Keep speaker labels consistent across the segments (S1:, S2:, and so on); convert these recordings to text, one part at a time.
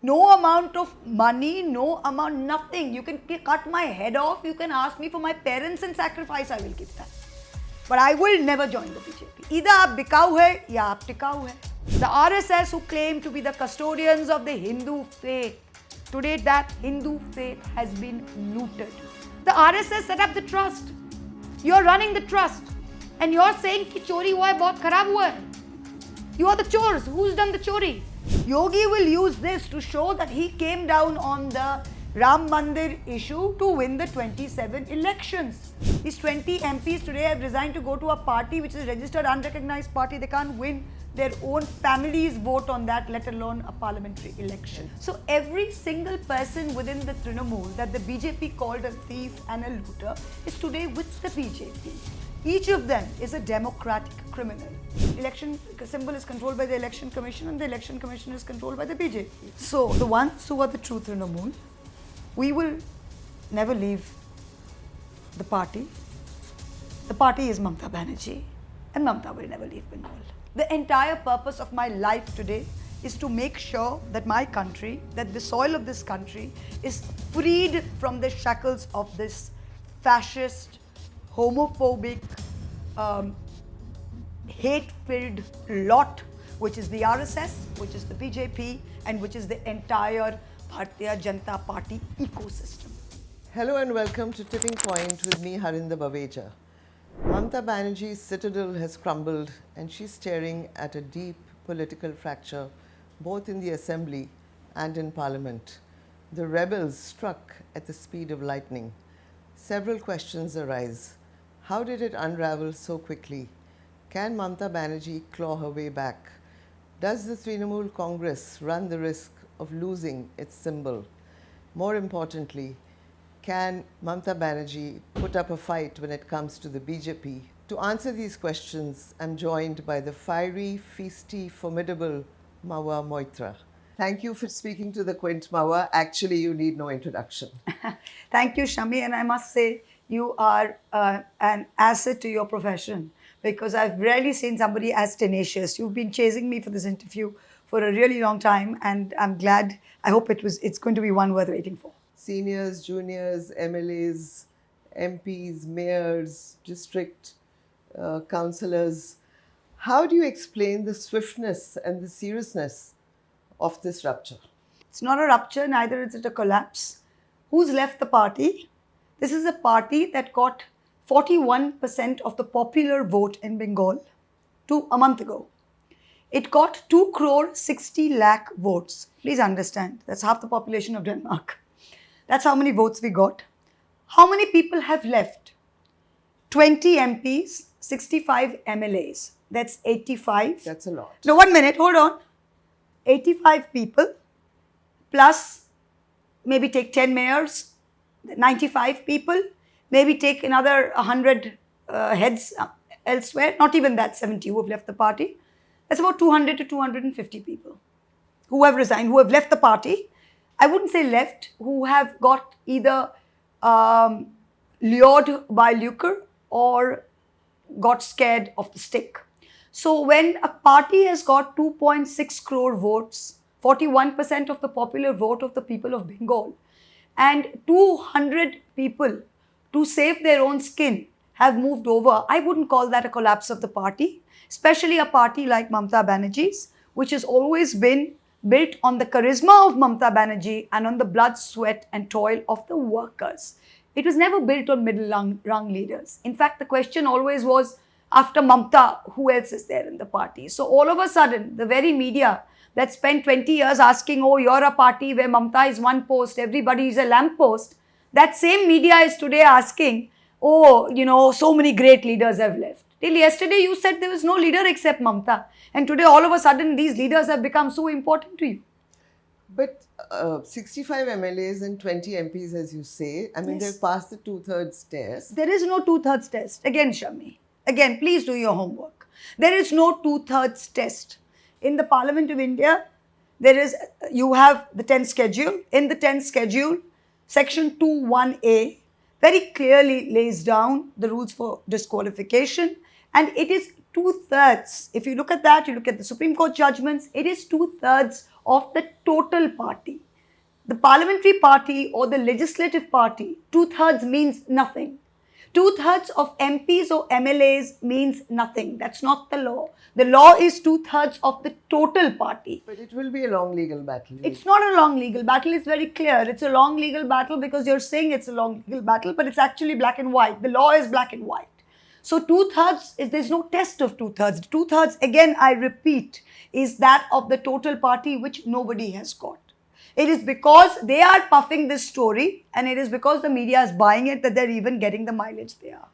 S1: No amount of money, no amount, nothing. You can cut my head off, you can ask me for my parents and sacrifice, I will give that. But I will never join the BJP. Either आप बिकाऊ है या आप टिकाऊ है. The RSS who claim to be the custodians of the Hindu faith, today that Hindu faith has been looted. The RSS set up the trust. You're running the trust. And you're saying कि चोरी हुआ है, बहुत खराब हुआ है. You are the chores. Who's done the chori? Yogi will use this to show that he came down on the Ram Mandir issue to win the 27 elections. These 20 MPs today have resigned to go to a party which is a registered unrecognized party. They can't win their own family's vote on that, let alone a parliamentary election. So every single person within the Trinamool that the BJP called a thief and a looter is today with the BJP. Each of them is a democratic criminal. Election symbol is controlled by the Election Commission and the Election Commission is controlled by the BJP. So the ones who are the true Trinamool, we will never leave the party. The party is Mamata Banerjee and Mamata will never leave Bengal. The entire purpose of my life today is to make sure that my country, that the soil of this country is freed from the shackles of this fascist, homophobic, hate-filled lot, which is the RSS, which is the BJP, and which is the entire Bharatiya Janata Party ecosystem.
S2: Hello and welcome to Tipping Point with me, Harinder Baweja. Mamata Banerjee's citadel has crumbled and she's staring at a deep political fracture both in the assembly and in parliament. The rebels struck at the speed of lightning. Several questions arise. How did it unravel so quickly? Can Mamata Banerjee claw her way back? Does the Trinamool Congress run the risk of losing its symbol? More importantly, can Mamata Banerjee put up a fight when it comes to the BJP? To answer these questions, I'm joined by the fiery, feisty, formidable Mahua Moitra. Thank you for speaking to the Quint, Mahua. Actually, you need no introduction.
S1: Thank you, Shami, and I must say you are an asset to your profession because I've rarely seen somebody as tenacious. You've been chasing me for this interview for a really long time, and I'm glad. I hope it's going to be one worth waiting for.
S2: Seniors, juniors, MLAs, MPs, mayors, district councillors. How do you explain the swiftness and the seriousness of this rupture?
S1: It's not a rupture, neither is it a collapse. Who's left the party? This is a party that got 41% of the popular vote in Bengal a month ago. It got 2 crore 60 lakh votes. Please understand, that's half the population of Denmark. That's how many votes we got. How many people have left? 20 MPs, 65 MLAs. That's 85.
S2: That's a lot.
S1: No, 1 minute, hold on. 85 people plus maybe take 10 mayors, 95 people, maybe take another 100 heads elsewhere, not even that, 70 who have left the party. That's about 200 to 250 people who have resigned, who have left the party. I wouldn't say left, who have got either lured by lucre or got scared of the stick. So when a party has got 2.6 crore votes, 41% of the popular vote of the people of Bengal, and 200 people to save their own skin have moved over, I wouldn't call that a collapse of the party, especially a party like Mamata Banerjee's, which has always been built on the charisma of Mamata Banerjee and on the blood, sweat and toil of the workers. It was never built on middle rung leaders. In fact, the question always was, after Mamata, who else is there in the party? So all of a sudden, the very media that spent 20 years asking, oh, you're a party where Mamata is one post, everybody is a lamppost, that same media is today asking, oh, so many great leaders have left. Till yesterday, you said there was no leader except Mamata. And today, all of a sudden, these leaders have become so important to you.
S2: But 65 MLAs and 20 MPs, as you say, I mean,
S1: Yes.
S2: they've passed the two-thirds test.
S1: There is no two-thirds test. Again, Shami. Again, please do your homework. There is no two-thirds test. In the Parliament of India, you have the 10th schedule. In the 10th schedule, Section 2(1)(a) very clearly lays down the rules for disqualification. And it is 2/3. If you look at that, you look at the Supreme Court judgments, it is 2/3 of the total party. The parliamentary party or the legislative party, 2/3 means nothing. 2/3 of MPs or MLAs means nothing. That's not the law. The law is 2/3 of the total party.
S2: But it will be a long legal battle.
S1: It's not a long legal battle, it's very clear. It's a long legal battle because you're saying it's a long legal battle, but it's actually black and white. The law is black and white. So 2/3 is, there's no test of 2/3. 2/3, again, I repeat, is that of the total party, which nobody has got. It is because they are puffing this story, and it is because the media is buying it that they're even getting the mileage they are.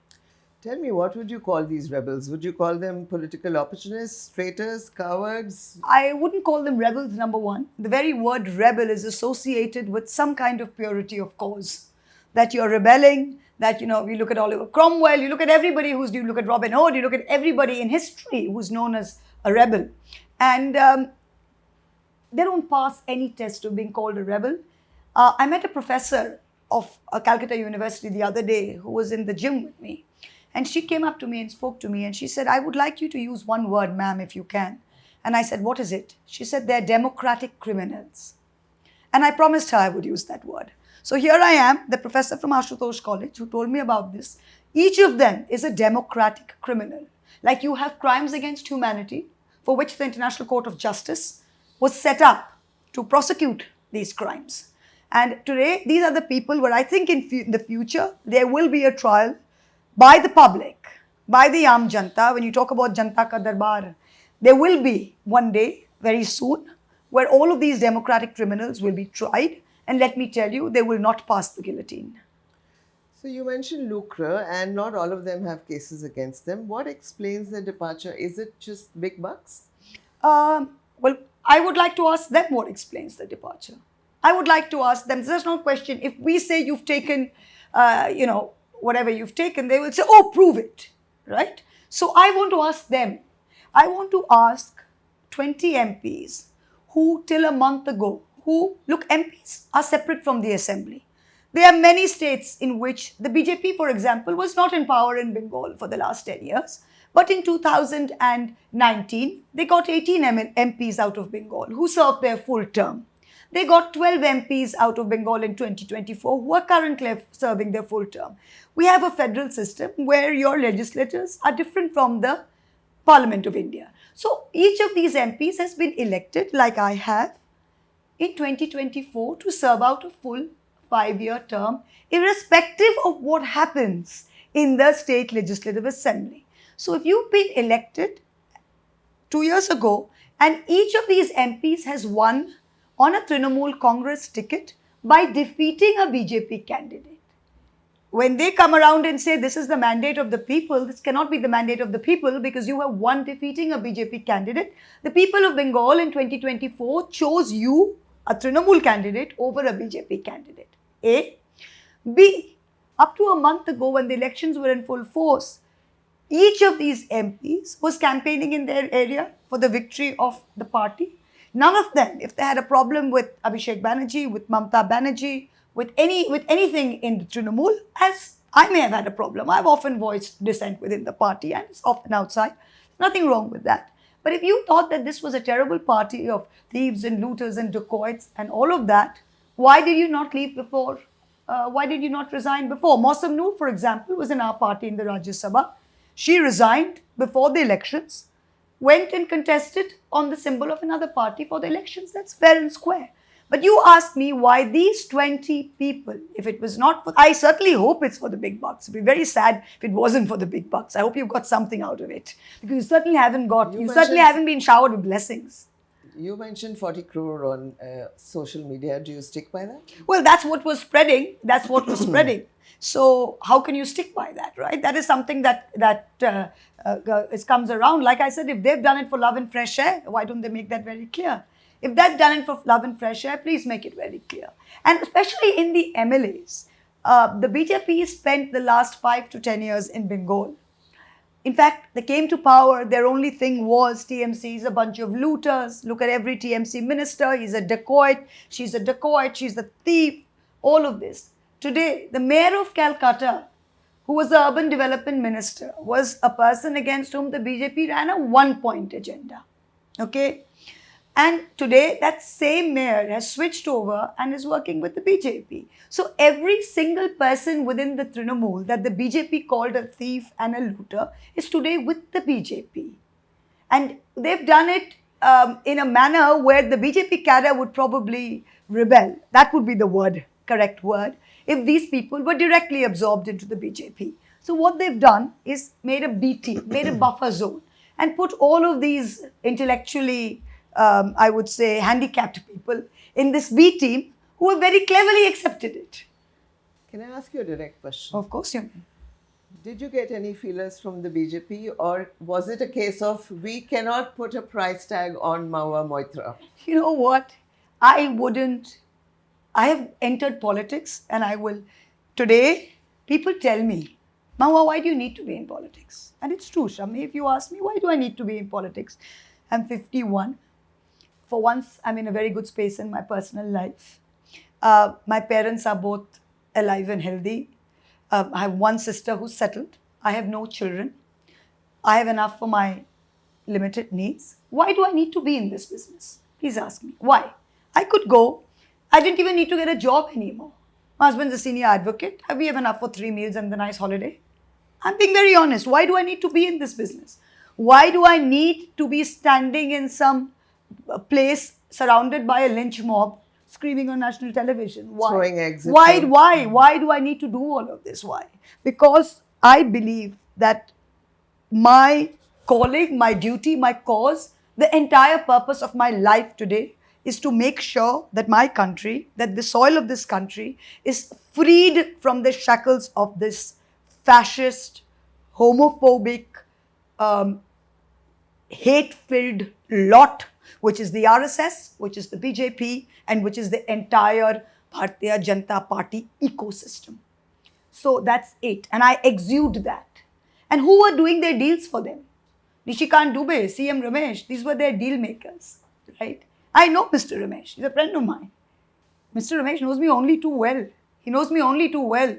S2: Tell me, what would you call these rebels? Would you call them political opportunists, traitors, cowards?
S1: I wouldn't call them rebels, number one. The very word rebel is associated with some kind of purity of cause. That you're rebelling, that, you look at Oliver Cromwell, you look at everybody you look at Robin Hood, you look at everybody in history who's known as a rebel. And they don't pass any test of being called a rebel. I met a professor of Calcutta University the other day who was in the gym with me. And she came up to me and spoke to me and she said, I would like you to use one word, ma'am, if you can. And I said, what is it? She said, they're democratic criminals. And I promised her I would use that word. So here I am, the professor from Ashutosh College who told me about this. Each of them is a democratic criminal. Like you have crimes against humanity for which the International Court of Justice was set up to prosecute these crimes. And today, these are the people where I think in the future, there will be a trial by the public, by the Aam Janta. When you talk about Janta Ka Darbar, there will be one day, very soon, where all of these democratic criminals will be tried. And let me tell you, they will not pass the guillotine.
S2: So you mentioned lucre, and not all of them have cases against them. What explains their departure? Is it just big bucks?
S1: Well, I would like to ask them what explains the departure. I would like to ask them, there's no question. If we say you've taken, whatever you've taken, they will say, oh, prove it, right? So I want to ask them. I want to ask 20 MPs who till a month ago, MPs are separate from the assembly. There are many states in which the BJP, for example, was not in power in Bengal for the last 10 years. But in 2019, they got 18 MPs out of Bengal who served their full term. They got 12 MPs out of Bengal in 2024 who are currently serving their full term. We have a federal system where your legislators are different from the Parliament of India. So each of these MPs has been elected, like I have, in 2024 to serve out a full 5-year term, irrespective of what happens in the state legislative assembly. So if you've been elected 2 years ago and each of these MPs has won on a Trinamool Congress ticket by defeating a BJP candidate. When they come around and say this is the mandate of the people, this cannot be the mandate of the people because you have won defeating a BJP candidate. The people of Bengal in 2024 chose you, a Trinamool candidate, over a BJP candidate. A. B. Up to a month ago when the elections were in full force, each of these MPs was campaigning in their area for the victory of the party. None of them, if they had a problem with Abhishek Banerjee, with Mamta Banerjee, with anything in the Trinamool, as I may have had a problem. I've often voiced dissent within the party and it's often outside. Nothing wrong with that. But if you thought that this was a terrible party of thieves and looters and dacoits and all of that, why did you not leave before? Why did you not resign before? Mausam Noor, for example, was in our party in the Rajya Sabha. She resigned before the elections, went and contested on the symbol of another party for the elections. That's fair and square. But you ask me why these 20 people, if it was not for, I certainly hope it's for the big bucks. It'd be very sad if it wasn't for the big bucks. I hope you've got something out of it. Because you certainly haven't been showered with blessings.
S2: You mentioned 40 crore on social media. Do you stick by that?
S1: Well, that's what was spreading. That's what was spreading. So how can you stick by that, right? That is something that comes around. Like I said, if they've done it for love and fresh air, why don't they make that very clear? If they've done it for love and fresh air, please make it very clear. And especially in the MLAs, the BJP spent the last 5 to 10 years in Bengal. In fact, they came to power, their only thing was TMC is a bunch of looters. Look at every TMC minister, he's a dacoit, she's a thief, all of this. Today, the mayor of Calcutta, who was the urban development minister, was a person against whom the BJP ran a one-point agenda. Okay? And today, that same mayor has switched over and is working with the BJP. So every single person within the Trinamool that the BJP called a thief and a looter is today with the BJP. And they've done it in a manner where the BJP cadre would probably rebel. That would be the correct word, if these people were directly absorbed into the BJP. So what they've done is made a B team, made a buffer zone, and put all of these intellectually, I would say, handicapped people in this B team who have very cleverly accepted it.
S2: Can I ask you a direct question?
S1: Of course you may.
S2: Did you get any feelers from the BJP, or was it a case of we cannot put a price tag on Mahua Moitra?
S1: You know what? I wouldn't. I have entered politics and I will. Today, people tell me, Mahua, why do you need to be in politics? And it's true, Shami. If you ask me, why do I need to be in politics? I'm 51. For once, I'm in a very good space in my personal life. My parents are both alive and healthy. I have one sister who's settled. I have no children. I have enough for my limited needs. Why do I need to be in this business? Please ask me. Why? I could go. I didn't even need to get a job anymore. My husband's a senior advocate. We have enough for 3 meals and the nice holiday. I'm being very honest. Why do I need to be in this business? Why do I need to be standing in some place surrounded by a lynch mob screaming on national television? Why?
S2: Throwing eggs at you.
S1: Why do I need to do all of this? Why? Because I believe that my calling, my duty, my cause, the entire purpose of my life today is to make sure that my country, that the soil of this country is freed from the shackles of this fascist, homophobic, hate-filled lot, which is the RSS, which is the BJP, and which is the entire Bharatiya Janata Party ecosystem. So that's it. And I exude that. And who were doing their deals for them? Nishikant Dubey, CM Ramesh, these were their deal makers, right? I know Mr. Ramesh. He's a friend of mine. Mr. Ramesh knows me only too well. He knows me only too well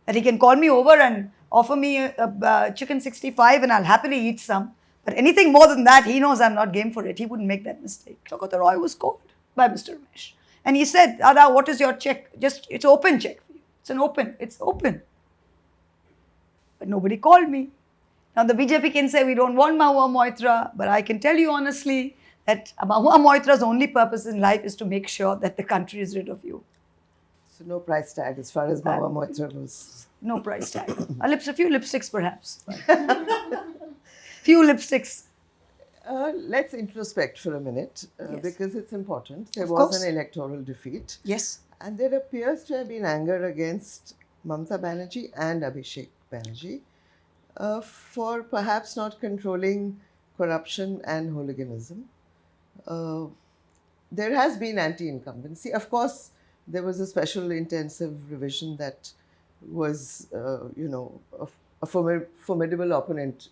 S1: that he can call me over and offer me a chicken 65 and I'll happily eat some. But anything more than that, he knows I'm not game for it. He wouldn't make that mistake. Chaukata Roy was called by Mr. Ramesh. And he said, Dada, what is your check? It's open check for you. It's open. But nobody called me. Now the BJP can say we don't want Mahua Moitra, but I can tell you honestly that Mahua Moitra's only purpose in life is to make sure that the country is rid of you.
S2: So no price tag as far as Mahua Moitra goes.
S1: No price tag. A few lipsticks perhaps. Few lipsticks.
S2: Let's introspect for a minute
S1: Yes.
S2: because it's important. There
S1: Of
S2: was
S1: course.
S2: an electoral defeat.
S1: Yes.
S2: And there appears to have been anger against Mamata Banerjee and Abhishek Banerjee for perhaps not controlling corruption and hooliganism. There has been anti-incumbency. Of course, there was a special intensive revision that was, a formidable opponent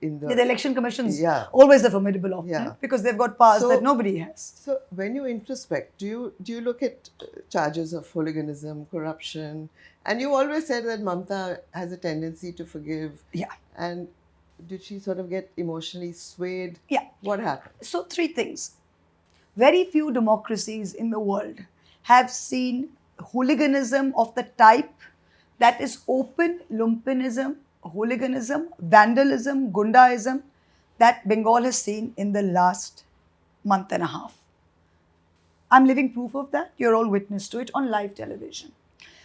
S2: in
S1: The election commission's
S2: Yeah.
S1: always a formidable opponent
S2: Yeah.
S1: because they've got powers
S2: So-
S1: that nobody has.
S2: So when you introspect, do you look at charges of hooliganism, corruption, and you always said that Mamta has a tendency to forgive.
S1: Yeah.
S2: And did she sort of get emotionally swayed?
S1: Yeah.
S2: What happened?
S1: So 3 things. Very few democracies in the world have seen hooliganism of the type that is open lumpenism, hooliganism, vandalism, gundaism that Bengal has seen in the last month and a half. I'm living proof of that. You're all witness to it on live television.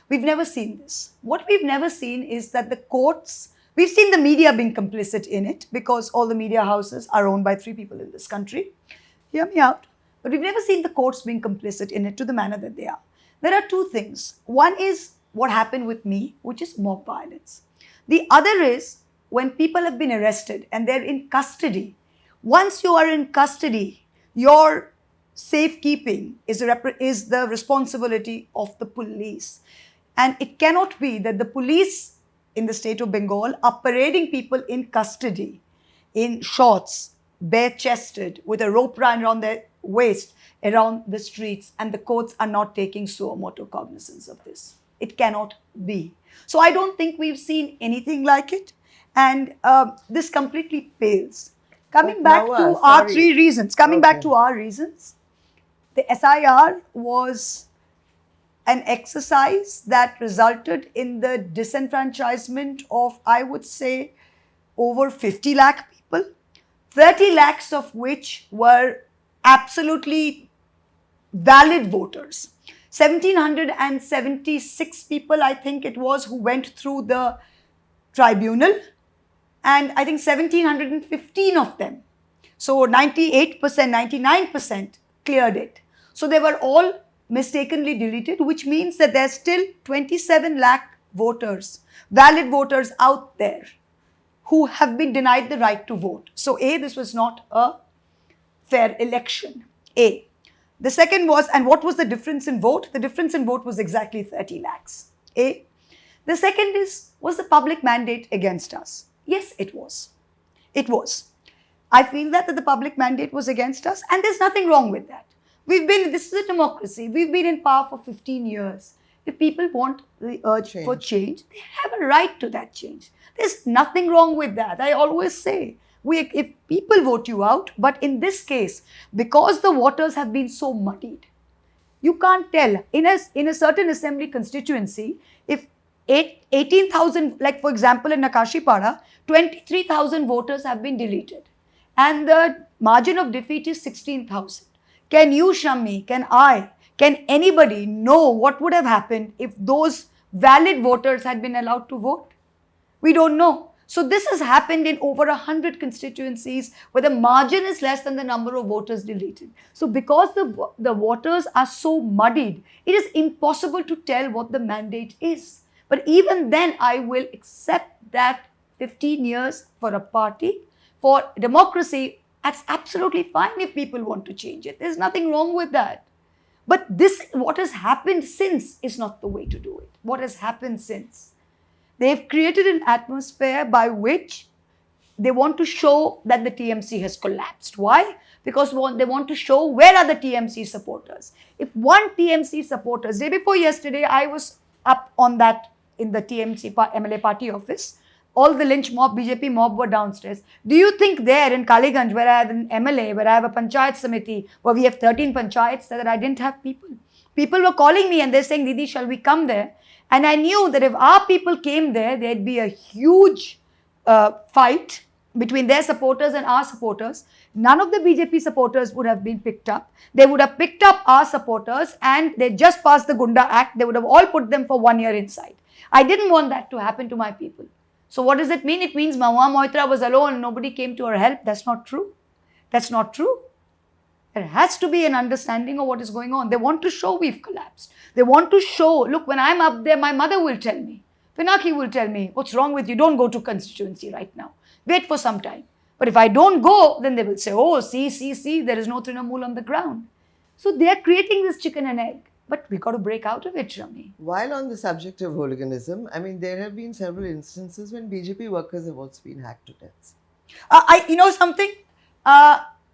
S1: We've never seen this. What we've never seen is that the courts, we've seen the media being complicit in it because all the media houses are owned by 3 people in this country. Hear me out. But we've never seen the courts being complicit in it to the manner that they are. There are 2 things. One is what happened with me, which is mob violence. The other is when people have been arrested and they're in custody. Once you are in custody, your safekeeping is the responsibility of the police. And it cannot be that the police in the state of Bengal are parading people in custody in shorts, bare-chested, with a rope around their waist around the streets, and the courts are not taking suo motu cognizance of this. It cannot be. So I don't think we've seen anything like it. And this completely pales Coming
S2: But
S1: back
S2: Nawa,
S1: to our
S2: sorry.
S1: three reasons, coming back
S2: Okay.
S1: to our reasons, the SIR was an exercise that resulted in the disenfranchisement of, I would say, over 50 lakh people, 30 lakhs of which were absolutely valid voters. 1776 people, I think it was, who went through the tribunal, and I think 1715 of them, so 98%, 99% cleared it. So they were all mistakenly deleted, which means that there's still 27 lakh voters, valid voters out there who have been denied the right to vote. So A, this was not a fair election. A. The second was, and what was the difference in vote? The difference in vote was exactly 30 lakhs. A. The second is, was the public mandate against us? Yes, it was. It was. I feel that the public mandate was against us, and there's nothing wrong with that. This is a democracy. We've been in power for 15 years. If people want the urge for change, they have a right to that change. There's nothing wrong with that. I always say, if people vote you out, but in this case, because the waters have been so muddied, you can't tell. In a certain assembly constituency, if 18,000, like for example in Nakashipara, 23,000 voters have been deleted, and the margin of defeat is 16,000. Can you, Shammi, can anybody know what would have happened if those valid voters had been allowed to vote? We don't know. So this has happened in over 100 constituencies where the margin is less than the number of voters deleted. So because the waters are so muddied, it is impossible to tell what the mandate is. But even then, I will accept that 15 years for a party, for democracy, that's absolutely fine if people want to change it. There's nothing wrong with that. But what has happened since is not the way to do it. What has happened since? They've created an atmosphere by which they want to show that the TMC has collapsed. Why? Because they want to show where are the TMC supporters. If one TMC supporters, day before yesterday, I was up on that in the TMC MLA party office. All the lynch mob, BJP mob were downstairs. Do you think there in Kaliganj, where I have an MLA, where I have a Panchayat Samiti, where we have 13 Panchayats, that I didn't have people? People were calling me and they're saying, Didi, shall we come there? And I knew that if our people came there, there'd be a huge fight between their supporters and our supporters. None of the BJP supporters would have been picked up. They would have picked up our supporters and they just passed the Gunda Act. They would have all put them for 1 year inside. I didn't want that to happen to my people. So what does it mean? It means Mahua Moitra was alone and nobody came to her help. That's not true. That's not true. There has to be an understanding of what is going on. They want to show we've collapsed. They want to show, look, when I'm up there, my mother will tell me, Pinaki will tell me, what's wrong with you? Don't go to constituency right now. Wait for some time. But if I don't go, then they will say, oh, see, there is no Trinamool on the ground. So they are creating this chicken and egg. But we got to break out of it, Shami.
S2: While on the subject of hooliganism, I mean, there have been several instances when BJP workers have also been hacked to death.
S1: You know something?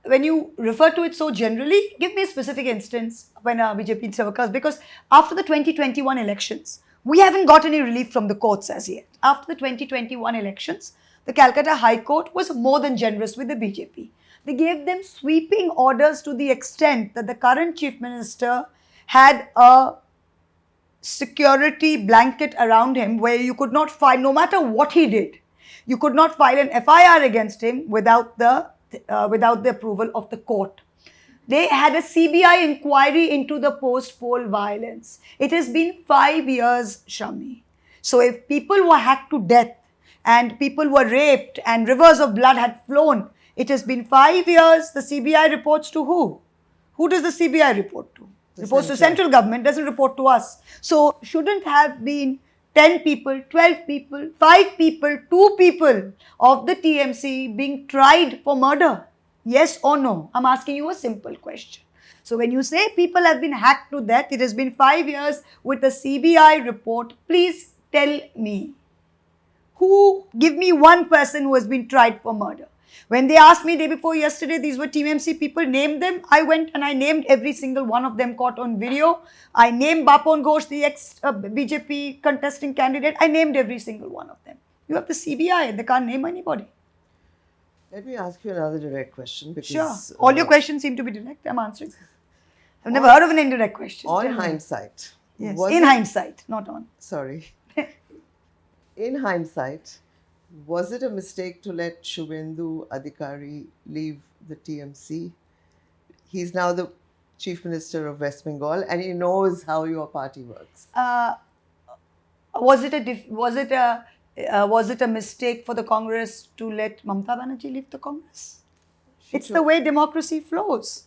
S1: When you refer to it so generally, give me a specific instance when BJP workers, because after the 2021 elections, we haven't got any relief from the courts as yet. After the 2021 elections, the Calcutta High Court was more than generous with the BJP. They gave them sweeping orders to the extent that the current Chief Minister had a security blanket around him where you could not file, no matter what he did, you could not file an FIR against him without the approval of the court. They had a CBI inquiry into the post-poll violence. It has been 5 years, Shami. So if people were hacked to death and people were raped and rivers of blood had flown, it has been 5 years. The CBI reports to who? Who does the CBI report to? Reports to central government, doesn't report to us. So shouldn't have been 10 people, 12 people, 5 people, 2 people of the TMC being tried for murder? Yes or no? I'm asking you a simple question. So when you say people have been hacked to death, it has been 5 years with a CBI report. Please tell me, give me one person who has been tried for murder. When they asked me day before yesterday, these were TMC people, name them. I went and I named every single one of them caught on video. I named Bapon Ghosh, the ex-BJP contesting candidate. I named every single one of them. You have the CBI, they can't name anybody.
S2: Let me ask you another direct question because
S1: Sure. All your questions seem to be direct. I'm answering. I've never heard of an indirect question.
S2: on
S1: Tell me.
S2: hindsight.
S1: Yes.
S2: was
S1: In
S2: it-
S1: hindsight, not on.
S2: Sorry. In hindsight, was it a mistake to let Shubhendu Adhikari leave the TMC? He's now the Chief Minister of West Bengal and he knows how your party works.
S1: Was it a mistake for the Congress to let Mamata Banerjee leave the Congress? It's the way democracy flows.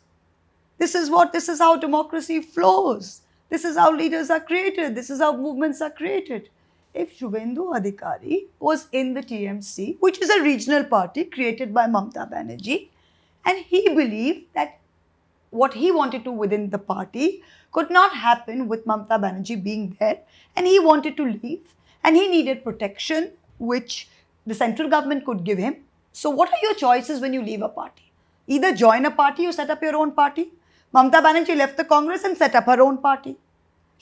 S1: This is how democracy flows. This is how leaders are created. This is how movements are created. If Shubhendu Adhikari was in the TMC, which is a regional party created by Mamata Banerjee, and he believed that what he wanted to within the party could not happen with Mamata Banerjee being there, and he wanted to leave, and he needed protection which the central government could give him. So what are your choices when you leave a party? Either join a party or set up your own party. Mamata Banerjee left the Congress and set up her own party.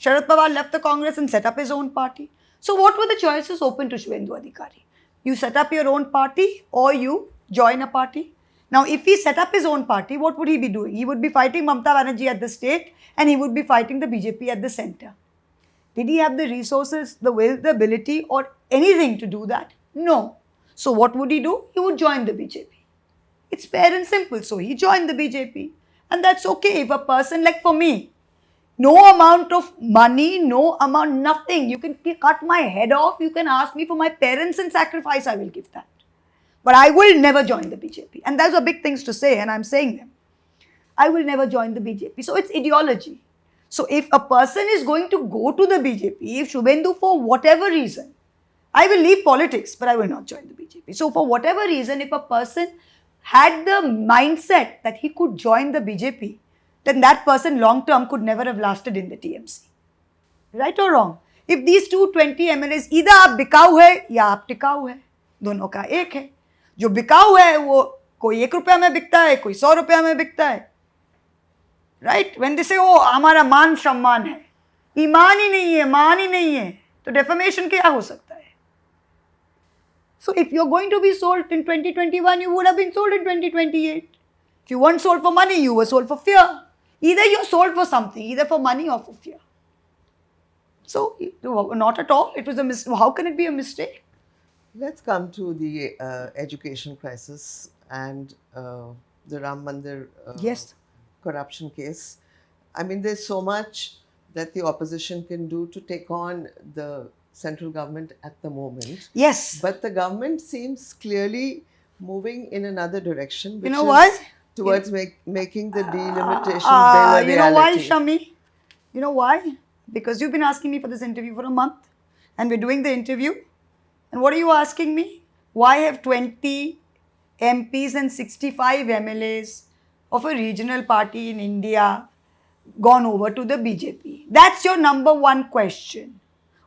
S1: Sharad Pawar left the Congress and set up his own party. So what were the choices open to Shubhendu Adhikari? You set up your own party or you join a party. Now, if he set up his own party, what would he be doing? He would be fighting Mamata Banerjee at the state and he would be fighting the BJP at the center. Did he have the resources, the will, the ability or anything to do that? No. So what would he do? He would join the BJP. It's fair and simple. So he joined the BJP. And that's okay. If a person like for me, no amount of money, no amount, nothing. You can cut my head off. You can ask me for my parents and sacrifice. I will give that. But I will never join the BJP. And those are big things to say and I'm saying them. I will never join the BJP. So it's ideology. So if a person is going to go to the BJP, if Shubhendu for whatever reason, I will leave politics, but I will not join the BJP. So for whatever reason, if a person had the mindset that he could join the BJP, then that person long term could never have lasted in the TMC. Right or wrong? If these 220 MLAs either आप बिकाऊ है या आप टिकाऊ है, दोनों का एक है. जो बिकाऊ है वो कोई 1 रुपया में बिकता है, कोई 100 रुपया में बिकता है. Right? When they say, oh, हमारा मान सम्मान है, ईमान ही नहीं है, मान ही नहीं है, तो defamation क्या हो सकता है? So if you're going to be sold in 2021, you would have been sold in 2028. If you weren't sold for money, you were sold for fear. Either you're sold for something, either for money or for fear. So not at all. It was a mistake. How can it be a mistake?
S2: Let's come to the education crisis and the Ram Mandir
S1: Yes.
S2: corruption case. I mean, there's so much that the opposition can do to take on the central government at the moment.
S1: Yes.
S2: But the government seems clearly moving in another direction, which
S1: You know
S2: is
S1: why?
S2: towards making the delimitation bill a reality.
S1: You know why, Shami? You know why? Because you've been asking me for this interview for a month and we're doing the interview. And what are you asking me? Why have 20 MPs and 65 MLAs of a regional party in India gone over to the BJP? That's your number one question.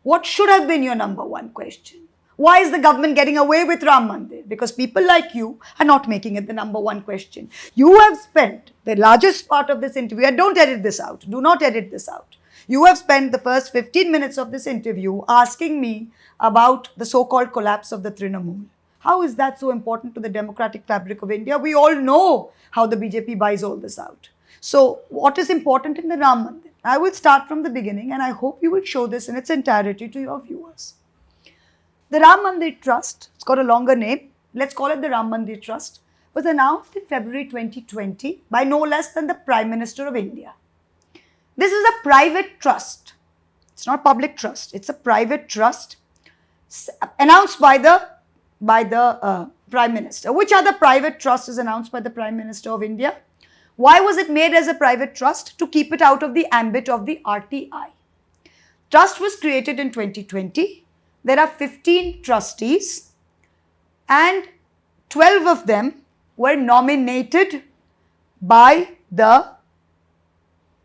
S1: What should have been your number one question? Why is the government getting away with Ram Mandir? Because people like you are not making it the number one question. You have spent the largest part of this interview, and don't edit this out, do not edit this out. You have spent the first 15 minutes of this interview asking me about the so-called collapse of the Trinamool. How is that so important to the democratic fabric of India? We all know how the BJP buys all this out. So what is important in the Ram Mandir? I will start from the beginning and I hope you will show this in its entirety to your viewers. The Ram Mandir Trust, it's got a longer name, let's call it the Ram Mandir Trust, was announced in February 2020 by no less than the Prime Minister of India. This is a private trust. It's not public trust. It's a private trust announced by the Prime Minister. Which other private trust is announced by the Prime Minister of India? Why was it made as a private trust? To keep it out of the ambit of the RTI. Trust was created in 2020. There are 15 trustees and 12 of them were nominated by the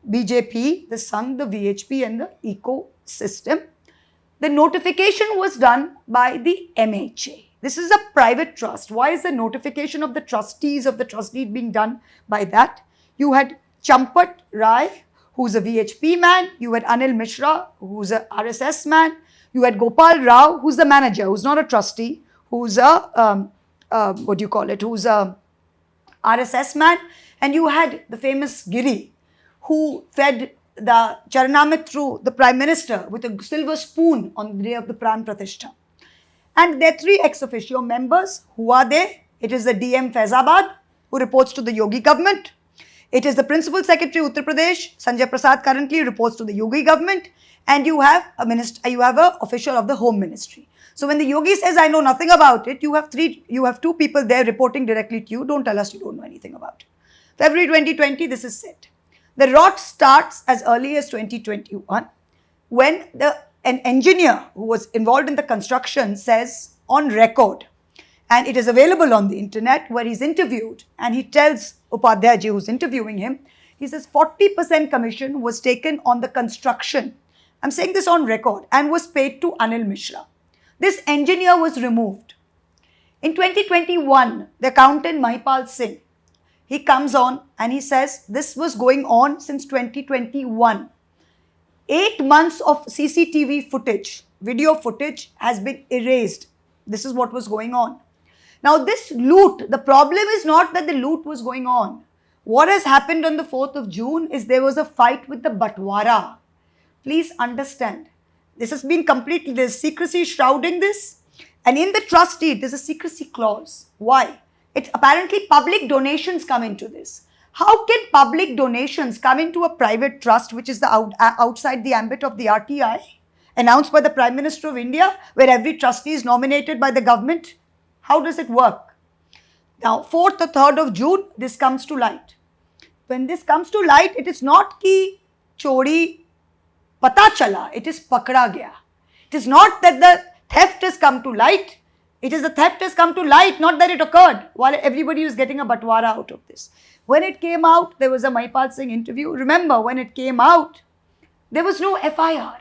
S1: BJP, the Sangh, the VHP and the ecosystem. The notification was done by the MHA. This is a private trust. Why is the notification of the trustees of the trustee being done by that? You had Champat Rai, who's a VHP man. You had Anil Mishra, who's a RSS man. You had Gopal Rao, who's the manager, who's not a trustee, who's a who's a RSS man, and you had the famous Giri, who fed the Charanamrit through the Prime Minister with a silver spoon on the day of the Pran Pratishtha. And there are 3 ex officio members. Who are they? It is the DM Faizabad, who reports to the Yogi government. It is the Principal Secretary Uttar Pradesh, Sanjay Prasad, currently reports to the Yogi government. And you have a minister, you have an official of the Home Ministry. So when the Yogi says, I know nothing about it, you have 2 people there reporting directly to you. Don't tell us you don't know anything about it. February 2020, this is set. The rot starts as early as 2021 when an engineer who was involved in the construction says on record, and it is available on the internet, where he's interviewed and he tells Upadhyay ji, who's interviewing him, he says 40% commission was taken on the construction. I'm saying this on record, and was paid to Anil Mishra. This engineer was removed. In 2021, the accountant Mahipal Singh, he comes on and he says this was going on since 2021. 8 months of CCTV footage, video footage has been erased. This is what was going on. Now this loot, the problem is not that the loot was going on. What has happened on the 4th of June is there was a fight with the Batwara. Please understand, this has been completely, there's secrecy shrouding this. And in the trust deed, there's a secrecy clause. Why? It's apparently public donations come into this. How can public donations come into a private trust, which is outside the ambit of the RTI, announced by the Prime Minister of India, where every trustee is nominated by the government? How does it work? Now, 4th or 3rd of June, this comes to light. When this comes to light, it is not ki chori pata chala, it is pakda gaya. It is not that the theft has come to light. It is the theft has come to light, not that it occurred while everybody was getting a batwara out of this. When it came out, there was a Mahipal Singh interview. Remember, when it came out, there was no FIR.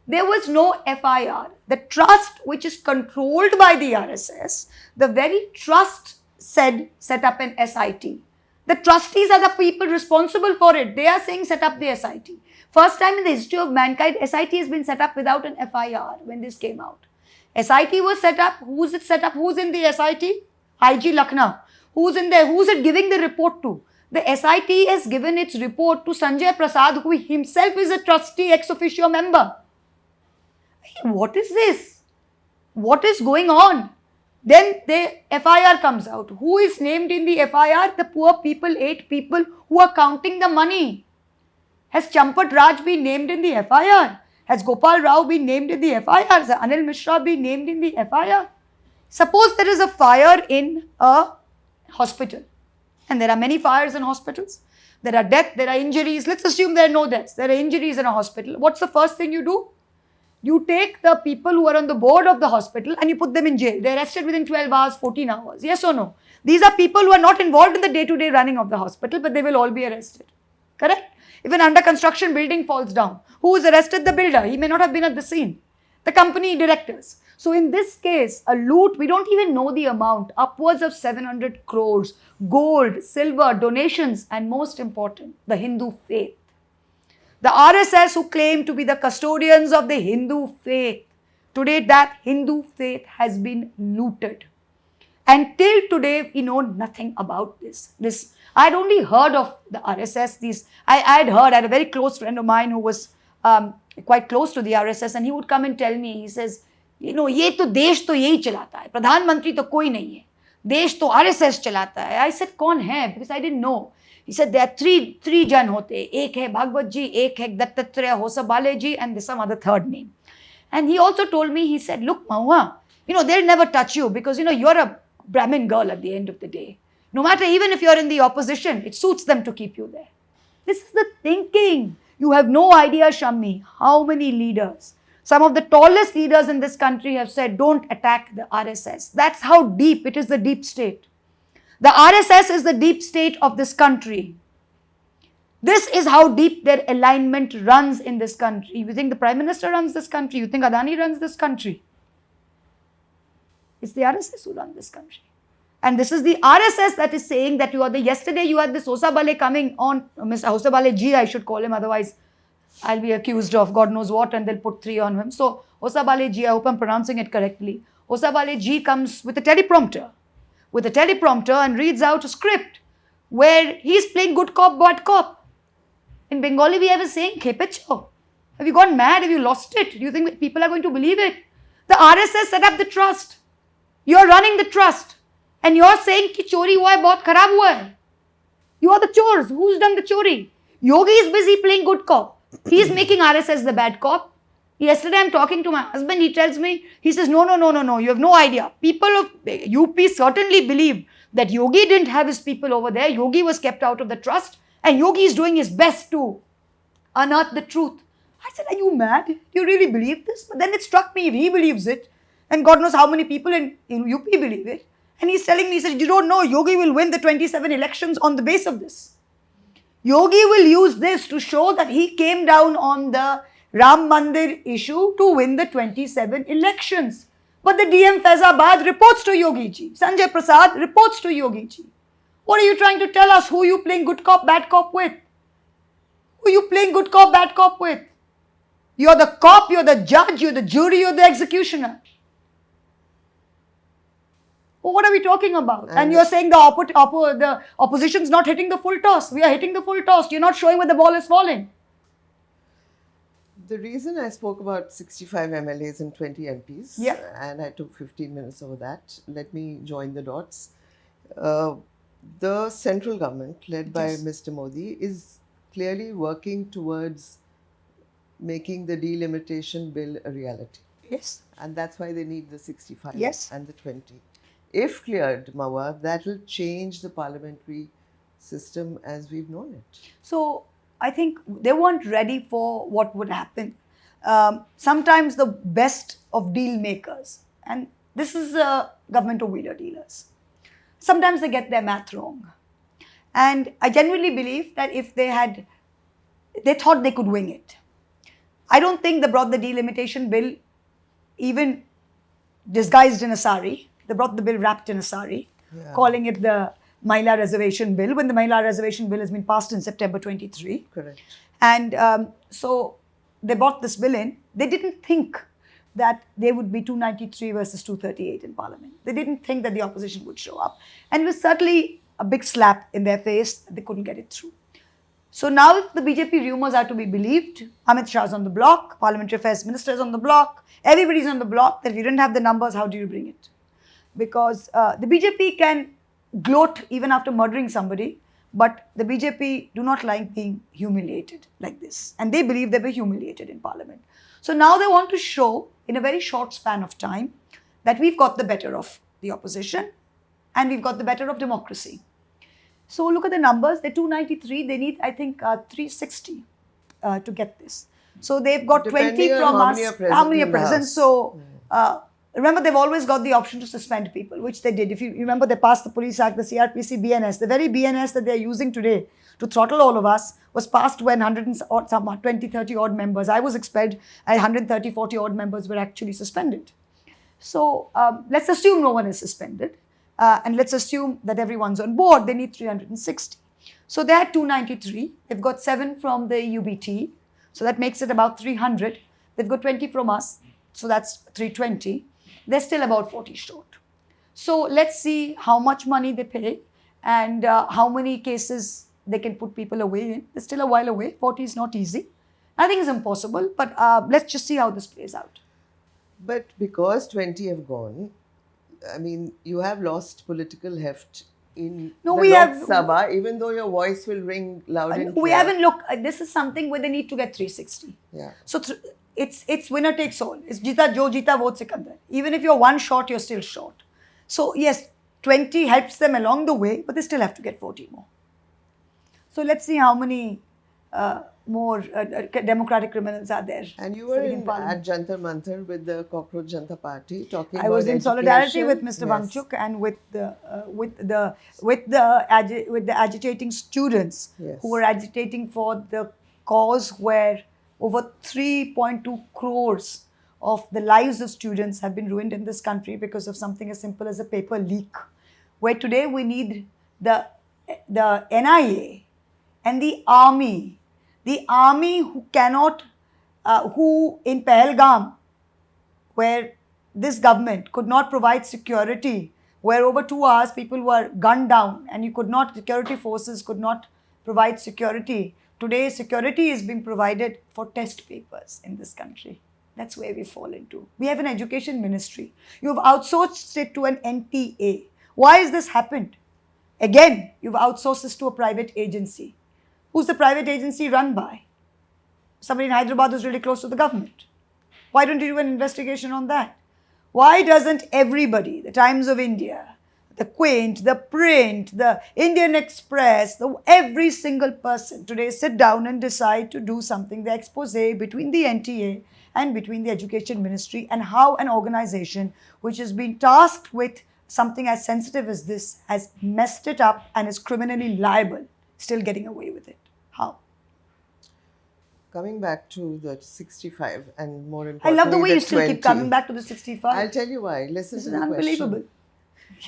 S1: There was no FIR. The trust, which is controlled by the RSS, the very trust said set up an SIT. The trustees are the people responsible for it. They are saying set up the SIT. First time in the history of mankind, SIT has been set up without an FIR when this came out. SIT was set up. Who's it set up? Who's in the SIT? IG Lucknow. Who's in there? Who's it giving the report to? The SIT has given its report to Sanjay Prasad, who himself is a trustee ex officio member. What is this? What is going on? Then the FIR comes out. Who is named in the FIR? The poor people, 8 people who are counting the money. Has Champat Raj been named in the FIR? Has Gopal Rao been named in the FIR? Has Anil Mishra been named in the FIR? Suppose there is a fire in a hospital. And there are many fires in hospitals. There are deaths, there are injuries. Let's assume there are no deaths. There are injuries in a hospital. What's the first thing you do? You take the people who are on the board of the hospital and you put them in jail. They're arrested within 12 hours, 14 hours. Yes or no? These are people who are not involved in the day-to-day running of the hospital, but they will all be arrested. Correct? If an under construction building falls down, who is arrested? The builder. He may not have been at the scene. The company directors. So in this case, a loot, we don't even know the amount, upwards of 700 crores, gold, silver, donations, and most important, the Hindu faith. The RSS, who claim to be the custodians of the Hindu faith, today that Hindu faith has been looted. And till today, we know nothing about this. I had only heard of the RSS. I had a very close friend of mine who was quite close to the RSS, and he would come and tell me, he says, ये तो देश तो यही चलाता है, प्रधानमंत्री तो कोई नहीं है, देश तो RSS चलाता है. I said, कौन है? Because I didn't know. He said, there are three जन होते हैं. एक है भागवत जी, एक है दत्तात्रेय होसबाले जी, and there's some other third name. And he also told me, he said, look, Mahua, they'll never touch you because, you're a Brahmin girl at the end of the day. No matter, even if you're in the opposition, it suits them to keep you there. This is the thinking. You have no idea, Shammi, how many leaders, some of the tallest leaders in this country have said, don't attack the RSS. That's how deep it is, the deep state. The RSS is the deep state of this country. This is how deep their alignment runs in this country. You think the Prime Minister runs this country? You think Adani runs this country? It's the RSS who run this country. And this is the RSS that is saying that yesterday you had this Hosabale coming on, Mr. Hosabale Ji, I should call him, otherwise I'll be accused of God knows what and they'll put 3 on him. So Hosabale Ji, I hope I'm pronouncing it correctly. Hosabale Ji comes with a teleprompter with a teleprompter and reads out a script where he's playing good cop, bad cop. In Bengali, we have a saying, Khepecho. Have you gone mad? Have you lost it? Do you think that people are going to believe it? The RSS set up the trust. You're running the trust. And you're saying ki chori hua hai, bahut kharab hua hai. You are the chores. Who's done the chori? Yogi is busy playing good cop. He's making RSS the bad cop. Yesterday I'm talking to my husband. He tells me, he says, no. You have no idea. People of UP certainly believe that Yogi didn't have his people over there. Yogi was kept out of the trust. And Yogi is doing his best to unearth the truth. I said, are you mad? Do you really believe this? But then it struck me, if he believes it, and God knows how many people in UP believe it. And he's telling me, he said, you don't know, Yogi will win the 27 elections on the base of this. Yogi will use this to show that he came down on the Ram Mandir issue to win the 27 elections. But the DM Faizabad reports to Yogi ji. Sanjay Prasad reports to Yogi ji. What are you trying to tell us? Who are you playing good cop, bad cop with? Who are you playing good cop, bad cop with? You're the cop, you're the judge, you're the jury, you're the executioner. Well, what are we talking about? And you're saying the opposition's not hitting the full toss. We are hitting the full toss. You're not showing where the ball is falling.
S2: The reason I spoke about 65 MLAs and 20 MPs, and I took 15 minutes over that, let me join the dots. The central government, led by Mr. Modi, is clearly working towards making the delimitation bill a reality.
S1: Yes.
S2: And that's why they need the 65 and the 20. If cleared, Mawa, that will change the parliamentary system as we've known it.
S1: So, I think they weren't ready for what would happen. Sometimes the best of deal makers, and this is a government of wheeler dealers, sometimes they get their math wrong. And I genuinely believe that if they thought they could wing it. I don't think they brought the delimitation bill even disguised in a sari. They brought the bill wrapped in a sari, calling it the Mahila Reservation Bill, when the Mahila Reservation Bill has been passed in September 23.
S2: Correct.
S1: And so they brought this bill in. They didn't think that there would be 293 versus 238 in Parliament. They didn't think that the opposition would show up. And it was certainly a big slap in their face that they couldn't get it through. So now if the BJP rumours are to be believed, Amit Shah's on the block, Parliamentary Affairs Minister is on the block, everybody's on the block, that if you didn't have the numbers, how do you bring it? Because the BJP can gloat even after murdering somebody, but the BJP do not like being humiliated like this. And they believe they were humiliated in Parliament. So now they want to show in a very short span of time that we've got the better of the opposition and we've got the better of democracy. So look at the numbers, they're 293, they need I think 360 to get this. So they've got
S2: Depending
S1: 20 from us, how many are present.
S2: House.
S1: So remember, they've always got the option to suspend people, which they did. If you remember, they passed the Police Act, the CRPC, BNS. The very BNS that they're using today to throttle all of us was passed when 120, 30 odd members. I was expelled and 130, 40 odd members were actually suspended. So let's assume no one is suspended. And let's assume that everyone's on board. They need 360. So they had 293. They've got 7 from the UBT. So that makes it about 300. They've got 20 from us. So that's 320. They're still about 40 short. So let's see how much money they pay and how many cases they can put people away in. They're still a while away. 40 is not easy. I think it's impossible, but let's just see how this plays out.
S2: But because 20 have gone, I mean, you have lost political heft in the Lok Sabha, even though your voice will ring loud and clear.
S1: We haven't looked. This is something where they need to get 360.
S2: Yeah.
S1: So it's winner takes all. It's jita jo jita vote sikandar. Even if you're one short, you're still short. So yes, 20 helps them along the way, but they still have to get 40 more. So let's see how many more democratic criminals are there.
S2: And you were at Jantar Mantar with the Cockroach Janata Party talking about
S1: I was in solidarity with Mr. Wangchuk and with the agitating students who were agitating for the cause where over 3.2 crores of the lives of students have been ruined in this country because of something as simple as a paper leak. Where today we need the NIA and the army who cannot, who in Pahalgam, where this government could not provide security where over 2 hours people were gunned down and security forces could not provide security. Today, security is being provided for test papers in this country. That's where we fall into. We have an education ministry. You've outsourced it to an NTA. Why has this happened? Again, you've outsourced this to a private agency. Who's the private agency run by? Somebody in Hyderabad who's really close to the government. Why don't you do an investigation on that? Why doesn't everybody, the Times of India, the Quint, the Print, the Indian Express, every single person today sit down and decide to do something, the expose between the NTA and between the Education Ministry, and how an organization which has been tasked with something as sensitive as this has messed it up and is criminally liable, still getting away with it? How?
S2: Coming back to the 65 and more
S1: I
S2: importantly,
S1: love the way
S2: the
S1: you still
S2: 20.
S1: keep coming back to the 65.
S2: I'll tell you why. Listen
S1: This
S2: to
S1: is
S2: the
S1: unbelievable.
S2: question.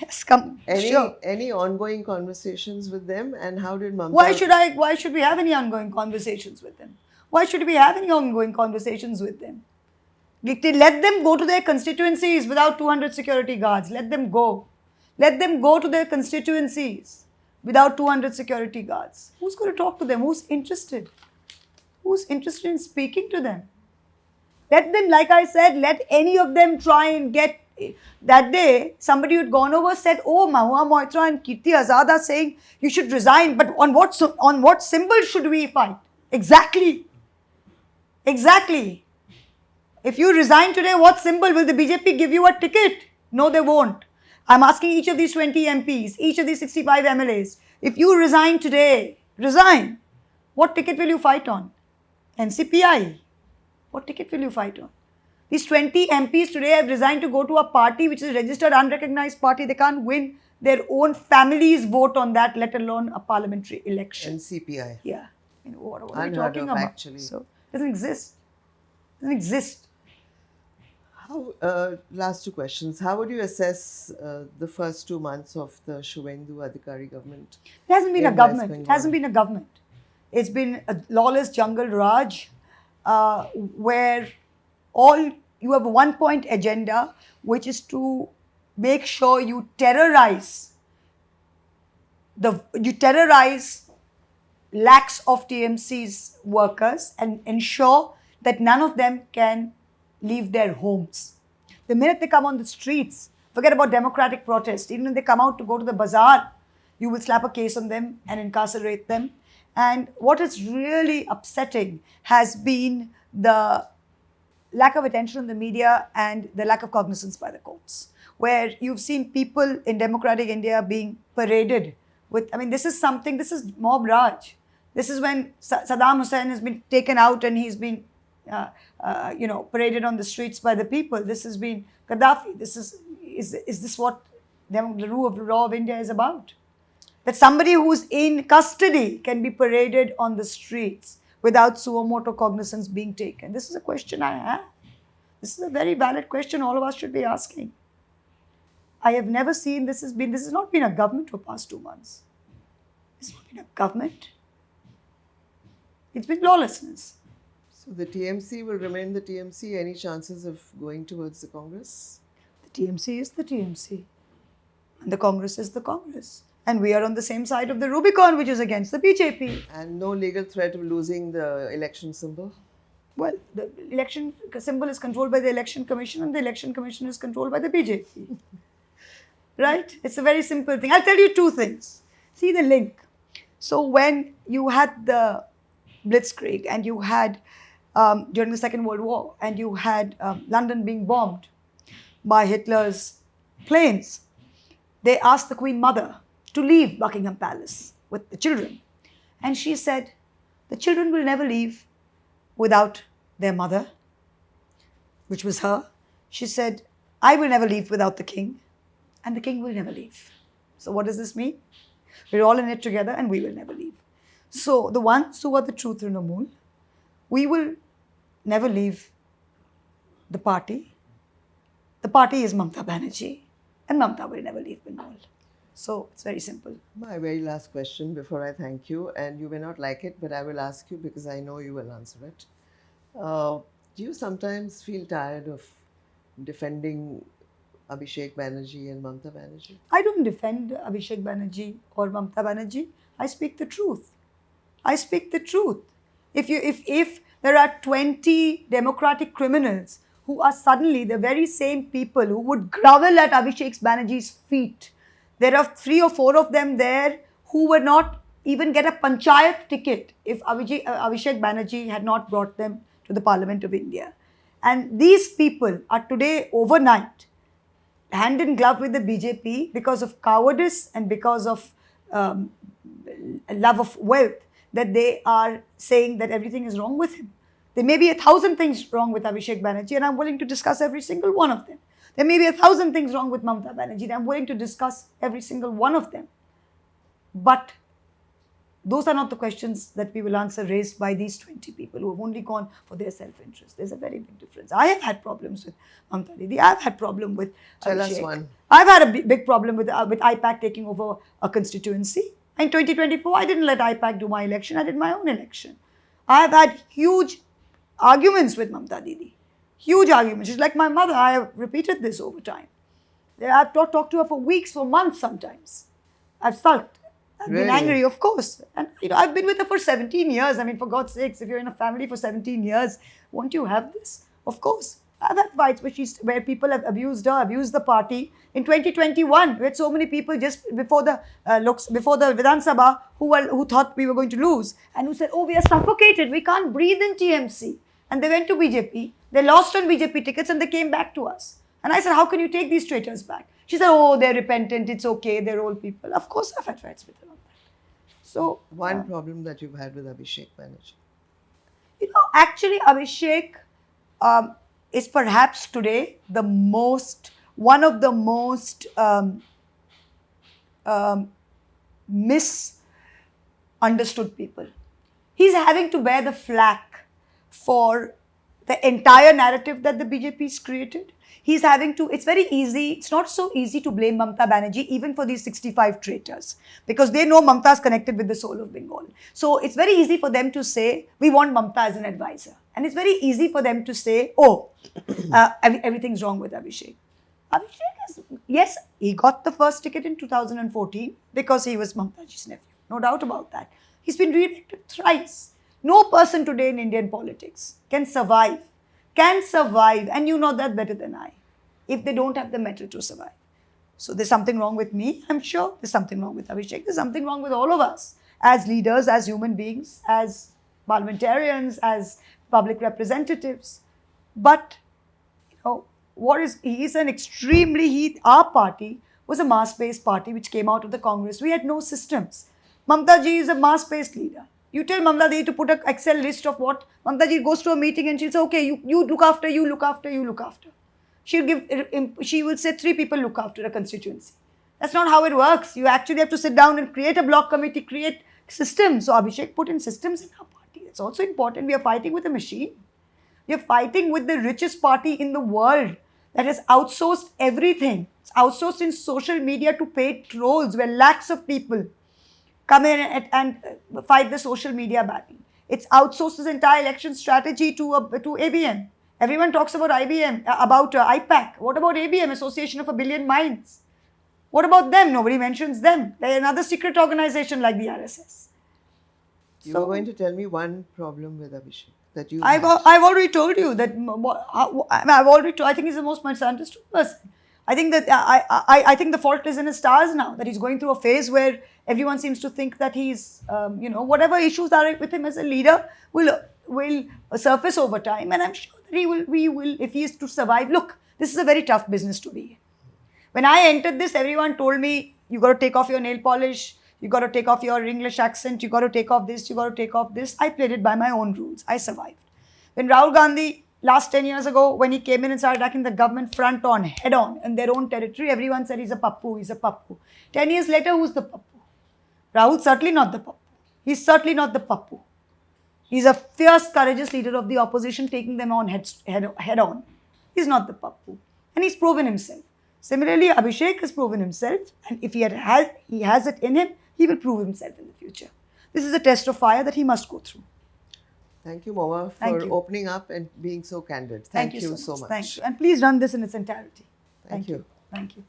S1: Yes, come. Sure.
S2: Any ongoing conversations with them, and how did Mamta?
S1: Why should we have any ongoing conversations with them? Why should we have any ongoing conversations with them? Let them go to their constituencies without 200 security guards. Let them go. Let them go to their constituencies without 200 security guards. Who's going to talk to them? Who's interested? Who's interested in speaking to them? Let them, like I said, let any of them try and get. That day, somebody who had gone over said, "Oh, Mahua Moitra and Kirti Azad are saying you should resign, but on what symbol should we fight?" Exactly. Exactly. If you resign today, what symbol will the BJP give you a ticket? No, they won't. I'm asking each of these 20 MPs, each of these 65 MLAs, if you resign today, what ticket will you fight on? NCPI. What ticket will you fight on? These 20 MPs today have resigned to go to a party which is a registered unrecognized party. They can't win their own family's vote on that, let alone a parliamentary election.
S2: NCPI.
S1: Yeah. What are we
S2: Unheard
S1: talking
S2: of,
S1: about?
S2: actually.
S1: So, it doesn't exist. It doesn't exist.
S2: How? Last two questions. How would you assess the first 2 months of the Shubhendu Adhikari government?
S1: It hasn't been a
S2: in
S1: government.
S2: West
S1: It hasn't
S2: Bengal?
S1: been a government. It's been a lawless jungle raj where you have a one-point agenda, which is to make sure you terrorize lakhs of TMC's workers and ensure that none of them can leave their homes. The minute they come on the streets, forget about democratic protest. Even if they come out to go to the bazaar, you will slap a case on them and incarcerate them. And what is really upsetting has been the lack of attention in the media and the lack of cognizance by the courts, where you've seen people in democratic India being paraded with, this is mob Raj. This is when Saddam Hussein has been taken out and he's been, paraded on the streets by the people. This has been Gaddafi. Is this what the rule of law of India is about? That somebody who's in custody can be paraded on the streets without suo motu cognizance being taken. This is a question I have. This is a very valid question all of us should be asking. I have never seen this has not been a government for the past 2 months. It's not been a government. It's been lawlessness.
S2: So the TMC will remain the TMC. Any chances of going towards the Congress?
S1: The TMC is the TMC. And the Congress is the Congress. And we are on the same side of the Rubicon, which is against the BJP.
S2: And no legal threat of losing the election symbol?
S1: Well, the election symbol is controlled by the Election Commission and the Election Commission is controlled by the BJP. Right? It's a very simple thing. I'll tell you two things. See the link. So when you had the Blitzkrieg and you had, during the Second World War, and you had London being bombed by Hitler's planes, they asked the Queen Mother to leave Buckingham Palace with the children. And she said, the children will never leave without their mother, which was her. She said, I will never leave without the king, and the king will never leave. So what does this mean? We're all in it together and we will never leave. So the ones who are the true Trinamool, we will never leave the party. The party is Mamta Banerjee, and Mamta will never leave Bengal. So it's very simple.
S2: My very last question before I thank you, and you may not like it, but I will ask you because I know you will answer it. Do you sometimes feel tired of defending Abhishek Banerjee and Mamta Banerjee?
S1: I don't defend Abhishek Banerjee or Mamta Banerjee. I speak the truth. I speak the truth. If there are 20 democratic criminals who are suddenly the very same people who would grovel at Abhishek Banerjee's feet, there are 3 or 4 of them there who would not even get a panchayat ticket if Abhishek Banerjee had not brought them to the Parliament of India. And these people are today overnight hand in glove with the BJP because of cowardice and because of love of wealth, that they are saying that everything is wrong with him. There may be 1,000 things wrong with Abhishek Banerjee, and I'm willing to discuss every single one of them. There may be 1,000 things wrong with Mamta Banerjee, and I'm willing to discuss every single one of them. But those are not the questions that we will answer raised by these 20 people who have only gone for their self-interest. There's a very big difference. I have had problems with Mamta Didi. I've had problem with
S2: Tell
S1: Abhishek.
S2: us one.
S1: I've had a big problem with IPAC taking over a constituency. In 2024, I didn't let IPAC do my election. I did my own election. I have had huge arguments with Mamta Didi. Huge arguments. She's like my mother. I have repeated this over time. I've talked to her for weeks, for months sometimes. I've sulked. I've been
S2: Really?
S1: angry, of course. And I've been with her for 17 years. I mean, for God's sakes, if you're in a family for 17 years, won't you have this? Of course. I've had fights where people have abused her, abused the party. In 2021, we had so many people just before the Vidhan Sabha who thought we were going to lose and who said, oh, we are suffocated. We can't breathe in TMC. And they went to BJP. They lost on BJP tickets and they came back to us. And I said, how can you take these traitors back? She said, oh, they're repentant. It's okay. They're old people. Of course, I've had fights with her on that. So,
S2: One problem that you've had with Abhishek Banerjee.
S1: Actually, Abhishek is perhaps today one of the most misunderstood people. He's having to bear the flack for the entire narrative that the BJP's created. It's very easy, it's not so easy to blame Mamta Banerjee even for these 65 traitors because they know Mamta is connected with the soul of Bengal. So it's very easy for them to say, we want Mamta as an advisor. And it's very easy for them to say, oh, everything's wrong with Abhishek. Yes, he got the first ticket in 2014 because he was Mamtaji's nephew. No doubt about that. He's been re-elected thrice. No person today in Indian politics can survive, and you know that better than I, if they don't have the mettle to survive. So there's something wrong with me, I'm sure. There's something wrong with Abhishek. There's something wrong with all of us as leaders, as human beings, as parliamentarians, as public representatives. But, our party was a mass-based party which came out of the Congress. We had no systems. Mamta ji is a mass-based leader. You tell Mamta ji to put an Excel list of what, Mamta ji goes to a meeting and she'll say, okay, you look after, you look after, you look after. She will say 3 people look after a constituency. That's not how it works. You actually have to sit down and create a block committee, create systems. So Abhishek put in systems in our party. It's also important. We are fighting with a machine. We are fighting with the richest party in the world that has outsourced everything. It's outsourced in social media to paid trolls where lakhs of people come in and fight the social media battle. It's outsourced its entire election strategy to ABM. Everyone talks about IPAC. What about ABM, Association of a Billion Minds? What about them? Nobody mentions them. They're another secret organization like the RSS.
S2: You were going to tell me one problem with Abhishek that you
S1: I've already told you that. I think he's the most misunderstood person. I think that I think the fault is in his stars now. That he's going through a phase where everyone seems to think that he's whatever issues are with him as a leader will surface over time. And I'm sure that we will if he is to survive. Look, this is a very tough business to be in. When I entered this, everyone told me you got to take off your nail polish. You got to take off your English accent. You got to take off this. You got to take off this. I played it by my own rules. I survived. When Rahul Gandhi, last 10 years ago, when he came in and started attacking the government head on, in their own territory, everyone said he's a pappu, he's a pappu. 10 years later, who's the pappu? Rahul's certainly not the pappu. He's certainly not the pappu. He's a fierce, courageous leader of the opposition, taking them on head on. He's not the pappu. And he's proven himself. Similarly, Abhishek has proven himself, and if he has it in him, he will prove himself in the future. This is a test of fire that he must go through.
S2: Thank you, Moma, for opening up and being so candid. Thank you so much.
S1: Thank you. And please run this in its entirety.
S2: Thank you.
S1: Thank you.